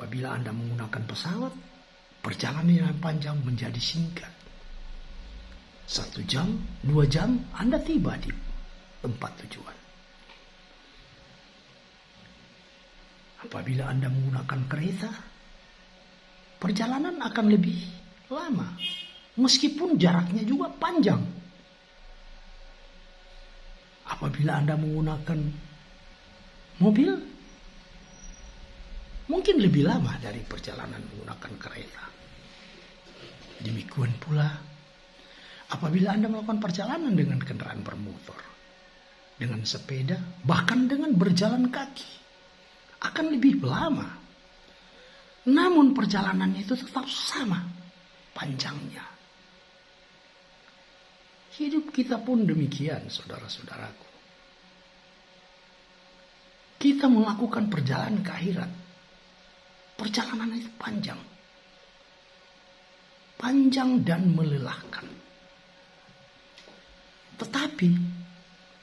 Apabila Anda menggunakan pesawat, perjalanan yang panjang menjadi singkat. 1 jam, 2 jam, Anda tiba di tempat tujuan. Apabila Anda menggunakan kereta, perjalanan akan lebih lama, meskipun jaraknya juga panjang. Apabila Anda menggunakan mobil, mungkin lebih lama dari perjalanan menggunakan kereta. Demikian pula apabila Anda melakukan perjalanan dengan kendaraan bermotor, dengan sepeda, bahkan dengan berjalan kaki, akan lebih lama. Namun perjalanannya itu tetap sama panjangnya. Hidup kita pun demikian, saudara-saudaraku. Kita melakukan perjalanan ke akhirat. Perjalanan itu panjang. Panjang dan melelahkan. Tetapi,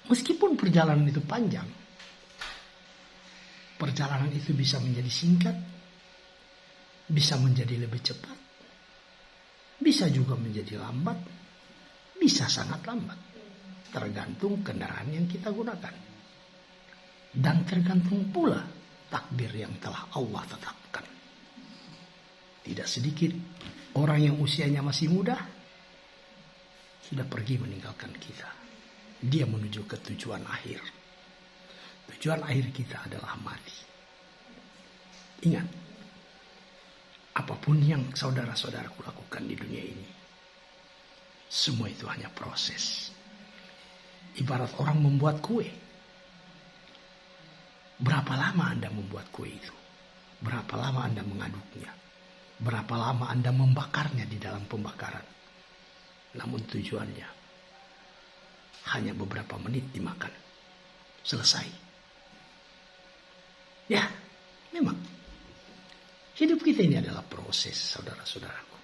meskipun perjalanan itu panjang, perjalanan itu bisa menjadi singkat, bisa menjadi lebih cepat, bisa juga menjadi lambat, bisa sangat lambat. Tergantung kendaraan yang kita gunakan. Dan tergantung pula takdir yang telah Allah tetapkan. Tidak sedikit orang yang usianya masih muda sudah pergi meninggalkan kita. Dia menuju ke tujuan akhir. Tujuan akhir kita adalah mati. Ingat, apapun yang saudara-saudaraku lakukan di dunia ini, semua itu hanya proses. Ibarat orang membuat kue. Berapa lama Anda membuat kue itu? Berapa lama Anda mengaduknya? Berapa lama Anda membakarnya di dalam pembakaran? Namun tujuannya hanya beberapa menit dimakan. Selesai. Ya, memang. Hidup kita ini adalah proses, saudara-saudaraku.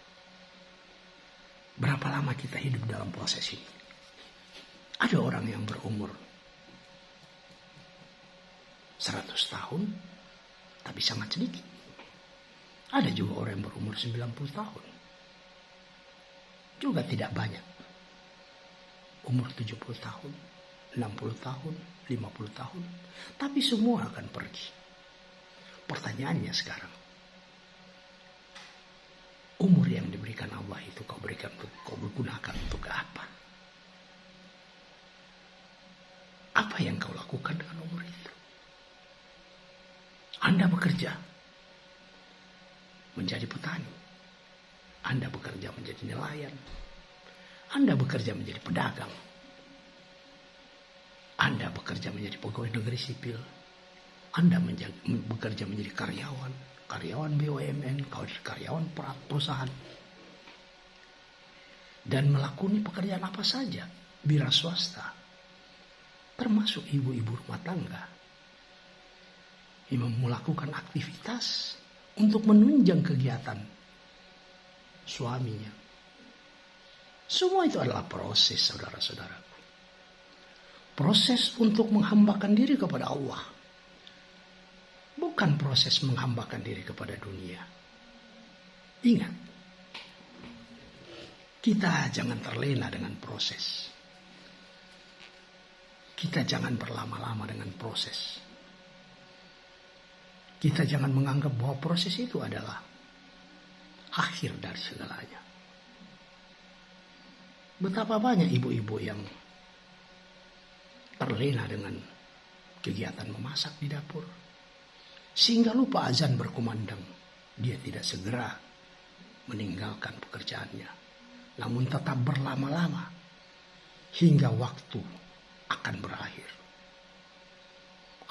Berapa lama kita hidup dalam proses ini? Ada orang yang berumur 100 tahun, tapi sangat sedikit. Ada juga orang yang berumur 90 tahun. Juga tidak banyak. Umur 70 tahun, 60 tahun, 50 tahun. Tapi semua akan pergi. Pertanyaannya sekarang, umur yang diberikan Allah itu kau gunakan untuk apa? Apa yang kau lakukan dengan umur itu? Anda bekerja menjadi petani. Anda bekerja menjadi nelayan. Anda bekerja menjadi pedagang. Anda bekerja menjadi pegawai negeri sipil. Anda bekerja menjadi karyawan BUMN, karyawan perusahaan. Dan melakoni pekerjaan apa saja, wira swasta. Termasuk ibu-ibu rumah tangga. Yang melakukan aktivitas untuk menunjang kegiatan suaminya. Semua itu adalah proses, saudara-saudaraku. Proses untuk menghambakan diri kepada Allah. Bukan proses menghambakan diri kepada dunia. Ingat, kita jangan terlena dengan proses. Kita jangan berlama-lama dengan proses. Kita jangan menganggap bahwa proses itu adalah akhir dari segalanya. Betapa banyak ibu-ibu yang terlena dengan kegiatan memasak di dapur, sehingga lupa azan berkumandang. Dia tidak segera meninggalkan pekerjaannya, namun tetap berlama-lama hingga waktu akan berakhir.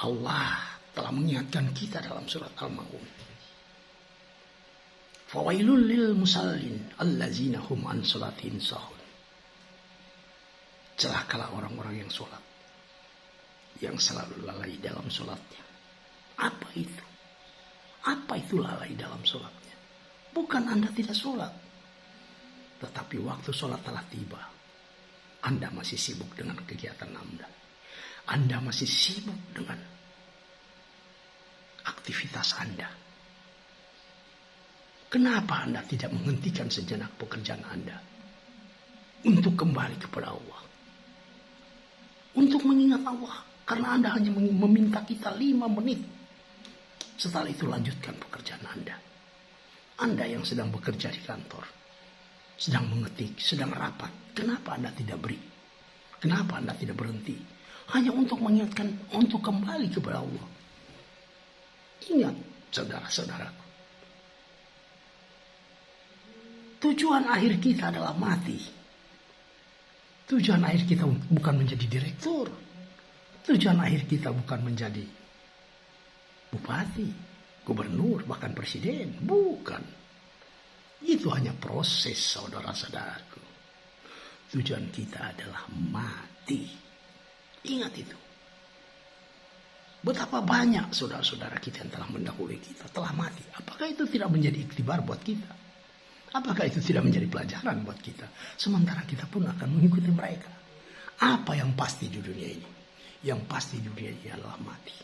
Allah telah mengingatkan kita dalam surat Al-Maun. Fawailul lil musallin allazina hum an salatihim sahun. Celakalah orang-orang yang sholat, yang selalu lalai dalam sholatnya. Apa itu? Apa itu lalai dalam sholatnya? Bukan Anda tidak sholat, tetapi waktu sholat telah tiba. Anda masih sibuk dengan kegiatan Anda. Anda masih sibuk dengan aktivitas Anda. Kenapa Anda tidak menghentikan sejenak pekerjaan Anda untuk kembali kepada Allah? Untuk mengingat Allah. Karena Anda hanya meminta kita 5 menit. Setelah itu lanjutkan pekerjaan Anda. Anda yang sedang bekerja di kantor, sedang mengetik, sedang rapat. Kenapa Anda tidak beri? Kenapa Anda tidak berhenti? Hanya untuk mengingatkan, untuk kembali kepada Allah. Ingat, saudara-saudaraku. Tujuan akhir kita adalah mati. Tujuan akhir kita bukan menjadi direktur. Tujuan akhir kita bukan menjadi bupati, gubernur, bahkan presiden. Bukan. Itu hanya proses, saudara-saudaraku. Tujuan kita adalah mati. Ingat itu. Betapa banyak saudara-saudara kita yang telah mendahului kita, telah mati. Apakah itu tidak menjadi iktibar buat kita? Apakah itu tidak menjadi pelajaran buat kita? Sementara kita pun akan mengikuti mereka. Apa yang pasti di dunia ini? Yang pasti di dunia ini adalah mati.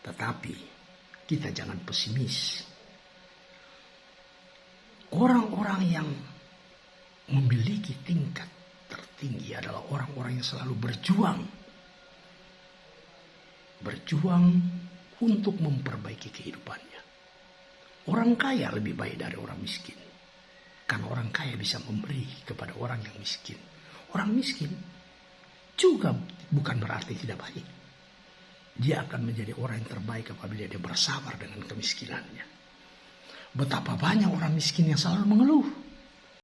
Tetapi kita jangan pesimis. Orang-orang yang memiliki tingkat tertinggi adalah orang-orang yang selalu berjuang. Berjuang untuk memperbaiki kehidupannya. Orang kaya lebih baik dari orang miskin. Karena orang kaya bisa memberi kepada orang yang miskin. Orang miskin juga bukan berarti tidak baik. Dia akan menjadi orang yang terbaik apabila dia bersabar dengan kemiskinannya. Betapa banyak orang miskin yang selalu mengeluh.